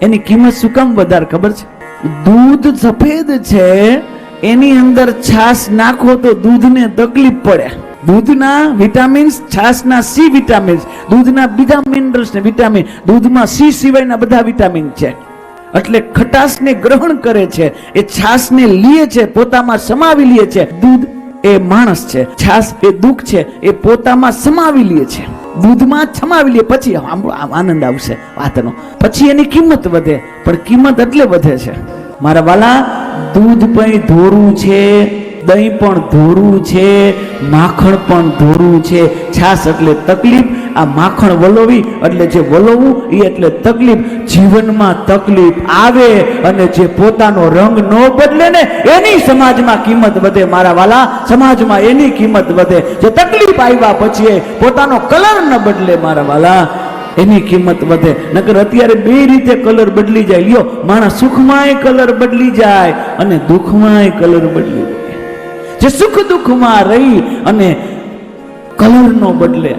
એની કિંમત શું કામ વધારે ખબર છે? દૂધ સફેદ છે, એની અંદર છાશ નાખો તો દૂધને તકલીફ પડે. દૂધના વિટામિન્સ, છાશના સી વિટામિન્સ, દૂધના બીજા મિનરલ્સ ને વિટામિન, દૂધમાં સી સિવાયના બધા વિટામિન છે. એટલે ખટાશને ગ્રહણ કરે છે, એ છાશને લે છે, પોતામાં સમાવી લે છે. દૂધ એ માણસ છે, છાશ એ દુઃખ છે, એ પોતામાં સમાવી લે છે, દૂધમાં સમાવી લે. પછી આનંદ આવશે વાતનો, પછી એની કિંમત વધે. પણ કિંમત એટલે વધે છે મારા વાલા, દૂધ પણ ધોરું છે, દહીં પણ ધોરું છે, માખણ પણ ધોરું છે. છાશ એટલે તકલીફ, આ માખણ વલોવી એટલે જે વલોવું એ એટલે તકલીફ. જીવનમાં તકલીફ આવે અને જે પોતાનો રંગ ન બદલે ને એની સમાજમાં કિંમત વધે મારા વાલા, સમાજમાં એની કિંમત વધે. જે તકલીફ આવ્યા પછી પોતાનો કલર ન બદલે મારા વાલા, એની કિંમત વધે. નકર અત્યારે બે રીતે કલર બદલી જાય. લ્યો, માણસ સુખમાંય કલર બદલી જાય અને દુઃખમાંય કલર બદલી જાય. જે સુખ દુઃખમાં રહી અને કલર નો બદલે